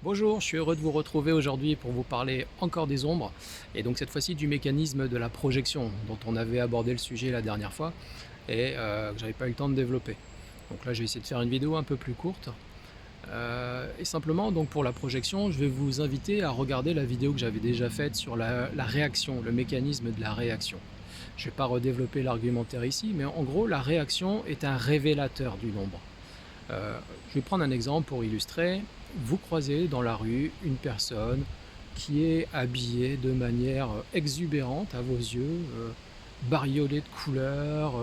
Bonjour, je suis heureux de vous retrouver aujourd'hui pour vous parler encore des ombres et donc cette fois-ci du mécanisme de la projection dont on avait abordé le sujet la dernière fois et que j'avais pas eu le temps de développer. Donc là, je vais essayer de faire une vidéo un peu plus courte. Et simplement, donc pour la projection, je vais vous inviter à regarder la vidéo que j'avais déjà faite sur la réaction, le mécanisme de la réaction. Je ne vais pas redévelopper l'argumentaire ici, mais en gros, la réaction est un révélateur du nombre. Je vais prendre un exemple pour illustrer. Vous croisez dans la rue une personne qui est habillée de manière exubérante à vos yeux, bariolée de couleurs,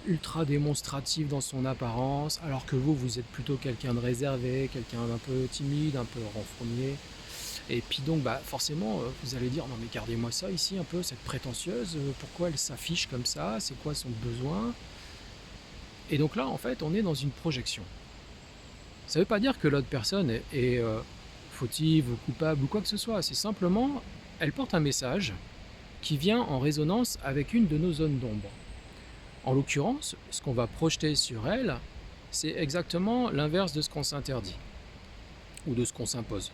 ultra démonstrative dans son apparence, alors que vous êtes plutôt quelqu'un de réservé, quelqu'un d'un peu timide, un peu renfrogné. Et puis donc, forcément, vous allez dire, non mais gardez-moi ça ici un peu, cette prétentieuse, pourquoi elle s'affiche comme ça, c'est quoi son besoin? Et donc là, en fait, on est dans une projection. Ça ne veut pas dire que l'autre personne est fautive ou coupable ou quoi que ce soit. C'est simplement, elle porte un message qui vient en résonance avec une de nos zones d'ombre. En l'occurrence, ce qu'on va projeter sur elle, c'est exactement l'inverse de ce qu'on s'interdit ou de ce qu'on s'impose.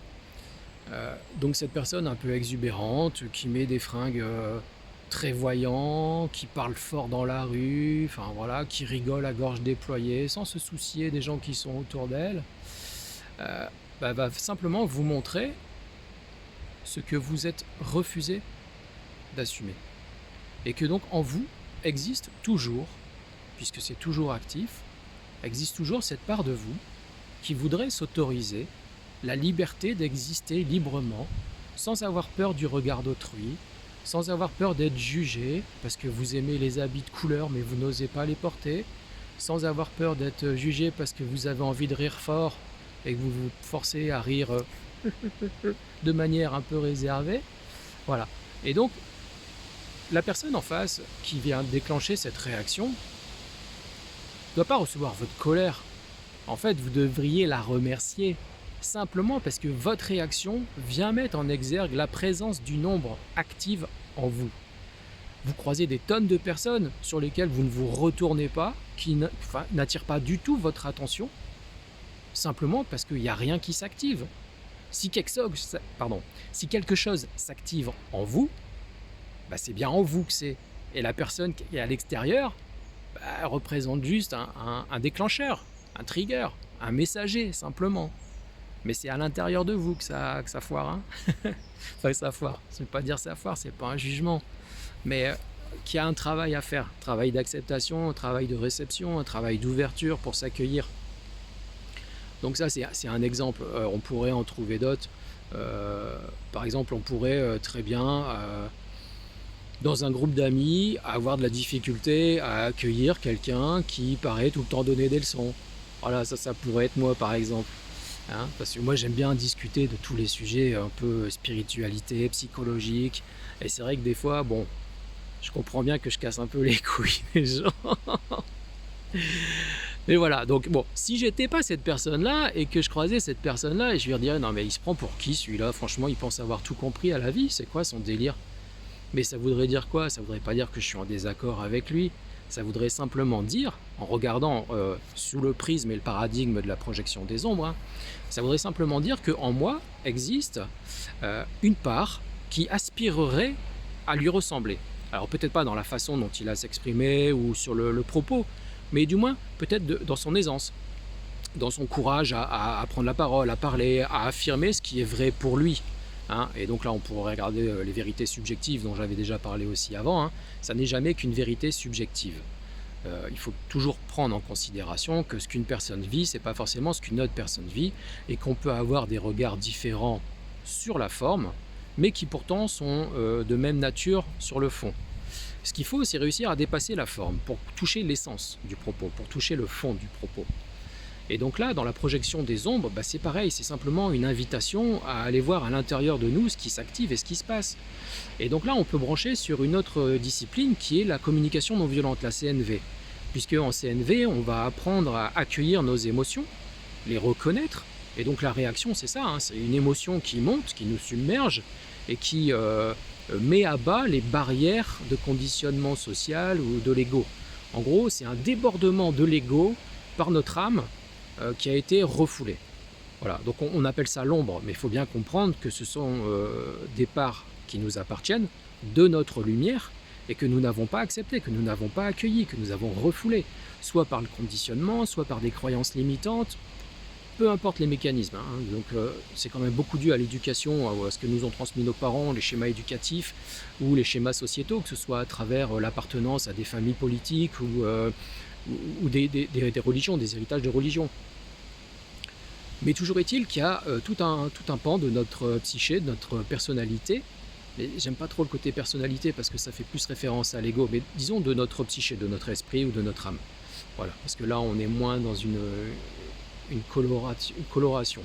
Donc cette personne un peu exubérante, qui met des fringues très voyants, qui parle fort dans la rue, enfin voilà, qui rigole à gorge déployée, sans se soucier des gens qui sont autour d'elle, va simplement vous montrer ce que vous êtes refusé d'assumer. Et que donc en vous existe toujours, puisque c'est toujours actif, existe toujours cette part de vous qui voudrait s'autoriser la liberté d'exister librement, sans avoir peur du regard d'autrui, sans avoir peur d'être jugé, parce que vous aimez les habits de couleur mais vous n'osez pas les porter, sans avoir peur d'être jugé parce que vous avez envie de rire fort et que vous vous forcez à rire de manière un peu réservée. Voilà. Et donc, la personne en face qui vient déclencher cette réaction ne doit pas recevoir votre colère. En fait, vous devriez la remercier simplement parce que votre réaction vient mettre en exergue la présence du nombre active en vous. Vous croisez des tonnes de personnes sur lesquelles vous ne vous retournez pas, qui n'attirent pas du tout votre attention, simplement parce qu'il n'y a rien qui s'active. Si quelque chose s'active en vous, c'est bien en vous que c'est. Et la personne qui est à l'extérieur représente juste un déclencheur, un trigger, un messager simplement. Mais c'est à l'intérieur de vous que ça foire. Hein. Enfin, ça foire. Je ne veux pas dire ça foire, c'est pas un jugement. Mais qu'il y a un travail à faire. Un travail d'acceptation, un travail de réception, un travail d'ouverture pour s'accueillir. Donc ça, c'est un exemple. On pourrait en trouver d'autres. Par exemple, on pourrait très bien, dans un groupe d'amis, avoir de la difficulté à accueillir quelqu'un qui paraît tout le temps donner des leçons. Voilà, ça pourrait être moi, par exemple. Hein, parce que moi, j'aime bien discuter de tous les sujets un peu spiritualité, psychologique. Et c'est vrai que des fois, je comprends bien que je casse un peu les couilles des gens. Mais voilà, donc si j'étais pas cette personne-là et que je croisais cette personne-là et je lui dirais non mais il se prend pour qui celui-là? Franchement, il pense avoir tout compris à la vie, c'est quoi son délire? Mais ça voudrait dire quoi? Ça voudrait pas dire que je suis en désaccord avec lui. Ça voudrait simplement dire, en regardant sous le prisme et le paradigme de la projection des ombres, ça voudrait simplement dire qu'en moi existe une part qui aspirerait à lui ressembler. Alors peut-être pas dans la façon dont il a s'exprimer ou sur le propos, mais du moins peut-être dans son aisance, dans son courage à prendre la parole, à parler, à affirmer ce qui est vrai pour lui. Hein, et donc là, on pourrait regarder les vérités subjectives dont j'avais déjà parlé aussi avant. Hein. Ça n'est jamais qu'une vérité subjective. Il faut toujours prendre en considération que ce qu'une personne vit, c'est pas forcément ce qu'une autre personne vit, et qu'on peut avoir des regards différents sur la forme, mais qui pourtant sont de même nature sur le fond. Ce qu'il faut, c'est réussir à dépasser la forme pour toucher l'essence du propos, pour toucher le fond du propos. Et donc là, dans la projection des ombres, c'est pareil, c'est simplement une invitation à aller voir à l'intérieur de nous ce qui s'active et ce qui se passe. Et donc là, on peut brancher sur une autre discipline qui est la communication non violente, la CNV. Puisque en CNV, on va apprendre à accueillir nos émotions, les reconnaître. Et donc la réaction, c'est ça, hein, c'est une émotion qui monte, qui nous submerge et qui met à bas les barrières de conditionnement social ou de l'ego. En gros, c'est un débordement de l'ego par notre âme qui a été refoulé. Voilà, donc on appelle ça l'ombre, mais il faut bien comprendre que ce sont des parts qui nous appartiennent, de notre lumière, et que nous n'avons pas accepté, que nous n'avons pas accueilli, que nous avons refoulé, soit par le conditionnement, soit par des croyances limitantes, peu importe les mécanismes, hein. Donc c'est quand même beaucoup dû à l'éducation, à ce que nous ont transmis nos parents, les schémas éducatifs ou les schémas sociétaux, que ce soit à travers l'appartenance à des familles politiques ou des religions, des héritages de religions. Mais toujours est-il qu'il y a tout un pan de notre psyché, de notre personnalité. Mais j'aime pas trop le côté personnalité parce que ça fait plus référence à l'ego, mais disons de notre psyché, de notre esprit ou de notre âme. Voilà, parce que là on est moins dans une coloration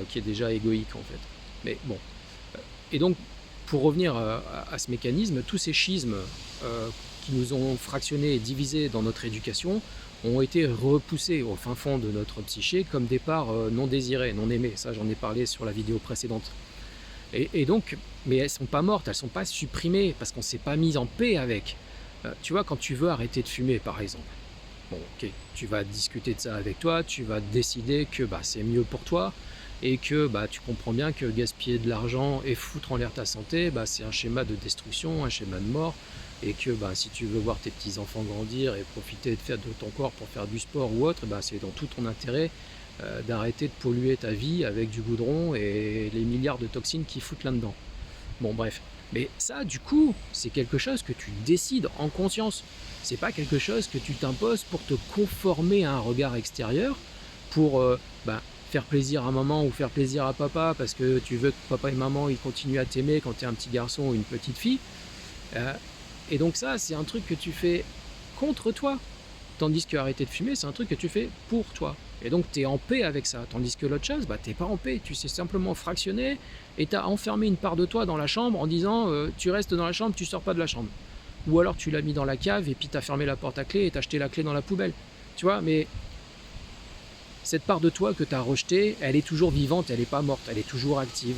qui est déjà égoïque en fait. Mais bon. Et donc, pour revenir à ce mécanisme, tous ces schismes qui nous ont fractionnés et divisés dans notre éducation ont été repoussés au fin fond de notre psyché comme des parts non désirées, non aimées. Ça, j'en ai parlé sur la vidéo précédente. Et donc, mais elles ne sont pas mortes, elles ne sont pas supprimées parce qu'on ne s'est pas mis en paix avec. Tu vois, quand tu veux arrêter de fumer, par exemple, bon, ok, tu vas discuter de ça avec toi, tu vas décider que c'est mieux pour toi et que tu comprends bien que gaspiller de l'argent et foutre en l'air ta santé, c'est un schéma de destruction, un schéma de mort, et que si tu veux voir tes petits-enfants grandir et profiter de ton corps pour faire du sport ou autre, c'est dans tout ton intérêt d'arrêter de polluer ta vie avec du goudron et les milliards de toxines qui foutent là-dedans. Bon, bref. Mais ça, du coup, c'est quelque chose que tu décides en conscience. C'est pas quelque chose que tu t'imposes pour te conformer à un regard extérieur, pour faire plaisir à maman ou faire plaisir à papa parce que tu veux que papa et maman ils continuent à t'aimer quand tu es un petit garçon ou une petite fille. Et donc ça, c'est un truc que tu fais contre toi. Tandis que arrêter de fumer, c'est un truc que tu fais pour toi. Et donc tu es en paix avec ça. Tandis que l'autre chose, t'es pas en paix. Tu sais simplement fractionner et tu as enfermé une part de toi dans la chambre en disant tu restes dans la chambre, tu sors pas de la chambre. Ou alors tu l'as mis dans la cave et puis tu as fermé la porte à clé et tu as jeté la clé dans la poubelle. Tu vois, mais cette part de toi que tu as rejetée, elle est toujours vivante, elle n'est pas morte, elle est toujours active.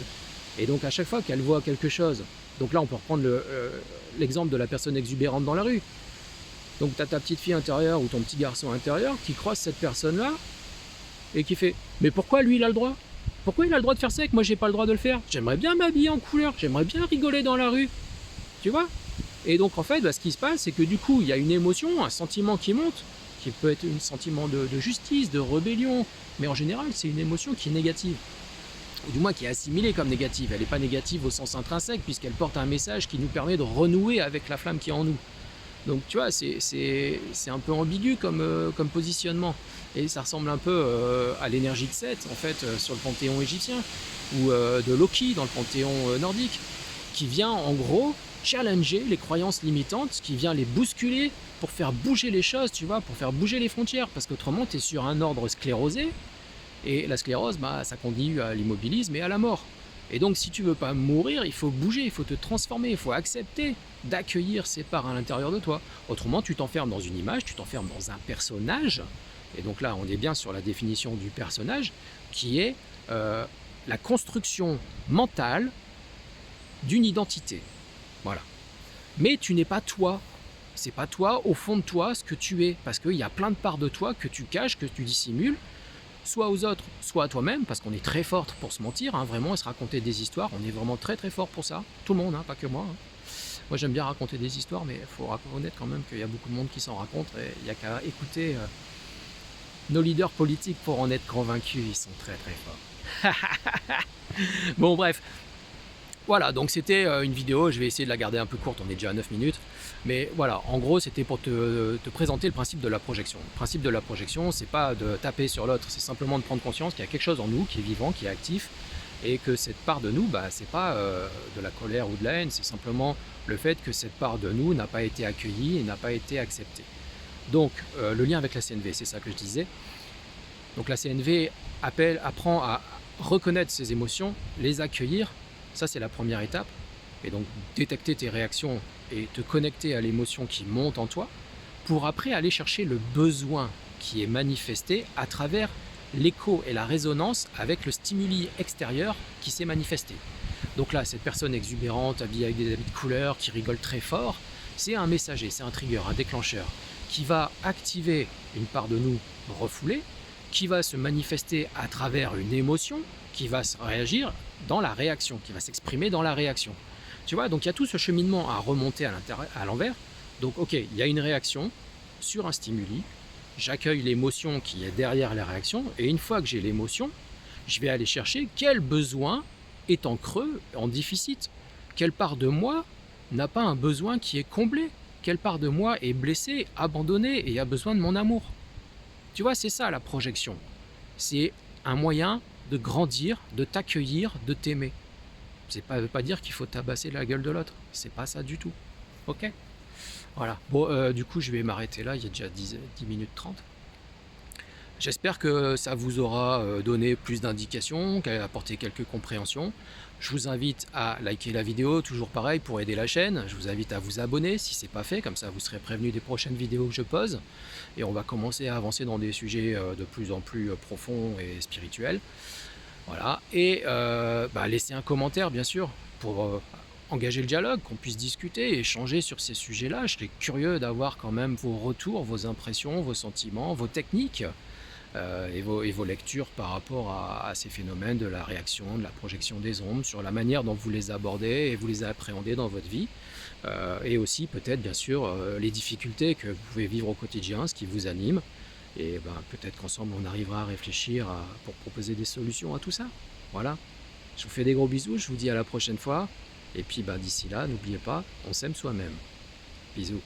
Et donc à chaque fois qu'elle voit quelque chose, donc là on peut reprendre l'exemple de la personne exubérante dans la rue. Donc tu as ta petite fille intérieure ou ton petit garçon intérieur qui croise cette personne-là et qui fait « Mais pourquoi lui il a le droit ? Pourquoi il a le droit de faire ça et que moi j'ai pas le droit de le faire ? J'aimerais bien m'habiller en couleur, j'aimerais bien rigoler dans la rue. » Tu vois ? Et donc en fait, ce qui se passe, c'est que du coup, il y a une émotion, un sentiment qui monte, qui peut être un sentiment de justice, de rébellion, mais en général, c'est une émotion qui est négative. Ou du moins qui est assimilée comme négative. Elle n'est pas négative au sens intrinsèque, puisqu'elle porte un message qui nous permet de renouer avec la flamme qui est en nous. Donc tu vois, c'est un peu ambigu comme positionnement. Et ça ressemble un peu à l'énergie de Seth, en fait, sur le panthéon égyptien, ou de Loki dans le panthéon nordique, qui vient en gros challenger les croyances limitantes, qui vient les bousculer pour faire bouger les choses, tu vois, pour faire bouger les frontières, parce qu'autrement tu es sur un ordre sclérosé, et la sclérose, ça conduit à l'immobilisme et à la mort. Et donc si tu veux pas mourir, il faut bouger, il faut te transformer, il faut accepter d'accueillir ces parts à l'intérieur de toi. Autrement, tu t'enfermes dans une image, tu t'enfermes dans un personnage, et donc là on est bien sur la définition du personnage, qui est la construction mentale d'une identité. Voilà. Mais tu n'es pas toi. C'est pas toi, au fond de toi, ce que tu es. Parce qu'il y a plein de parts de toi que tu caches, que tu dissimules, soit aux autres, soit à toi-même, parce qu'on est très fort pour se mentir, vraiment, et se raconter des histoires. On est vraiment très très fort pour ça. Tout le monde, pas que moi. Moi j'aime bien raconter des histoires, mais il faut reconnaître quand même qu'il y a beaucoup de monde qui s'en raconte. Et il n'y a qu'à écouter nos leaders politiques pour en être convaincus. Ils sont très très forts. Bon, bref. Voilà, donc c'était une vidéo, je vais essayer de la garder un peu courte, on est déjà à 9 minutes. Mais voilà, en gros, c'était pour te présenter le principe de la projection. Le principe de la projection, c'est pas de taper sur l'autre, c'est simplement de prendre conscience qu'il y a quelque chose en nous qui est vivant, qui est actif, et que cette part de nous, c'est pas de la colère ou de la haine, c'est simplement le fait que cette part de nous n'a pas été accueillie et n'a pas été acceptée. Donc, le lien avec la CNV, c'est ça que je disais. Donc la CNV apprend à reconnaître ses émotions, les accueillir. Ça, c'est la première étape. Et donc, détecter tes réactions et te connecter à l'émotion qui monte en toi pour après aller chercher le besoin qui est manifesté à travers l'écho et la résonance avec le stimuli extérieur qui s'est manifesté. Donc là, cette personne exubérante, habillée avec des habits de couleur, qui rigole très fort, c'est un messager, c'est un trigger, un déclencheur qui va activer une part de nous refoulée qui va se manifester à travers une émotion, qui va se réagir dans la réaction, qui va s'exprimer dans la réaction. Tu vois, donc il y a tout ce cheminement à remonter à l'envers. Donc ok, il y a une réaction sur un stimuli, j'accueille l'émotion qui est derrière la réaction, et une fois que j'ai l'émotion, je vais aller chercher quel besoin est en creux, en déficit. Quelle part de moi n'a pas un besoin qui est comblé? Quelle part de moi est blessée, abandonnée et a besoin de mon amour? Tu vois, c'est ça la projection. C'est un moyen de grandir, de t'accueillir, de t'aimer. Ça ne veut pas dire qu'il faut tabasser la gueule de l'autre. C'est pas ça du tout. Ok? Voilà. Bon, du coup, je vais m'arrêter là. Il y a déjà 10 minutes 30. J'espère que ça vous aura donné plus d'indications, apporté quelques compréhensions. Je vous invite à liker la vidéo, toujours pareil, pour aider la chaîne. Je vous invite à vous abonner si ce n'est pas fait, comme ça vous serez prévenu des prochaines vidéos que je pose. Et on va commencer à avancer dans des sujets de plus en plus profonds et spirituels. Voilà. Et laissez un commentaire, bien sûr, pour engager le dialogue, qu'on puisse discuter, échanger sur ces sujets-là. Je serais curieux d'avoir quand même vos retours, vos impressions, vos sentiments, vos techniques. Et vos lectures par rapport à ces phénomènes de la réaction, de la projection des ombres, sur la manière dont vous les abordez et vous les appréhendez dans votre vie, et aussi peut-être bien sûr les difficultés que vous pouvez vivre au quotidien, ce qui vous anime, et peut-être qu'ensemble on arrivera à réfléchir pour proposer des solutions à tout ça. Voilà, je vous fais des gros bisous, je vous dis à la prochaine fois, et puis d'ici là, n'oubliez pas, on s'aime soi-même. Bisous.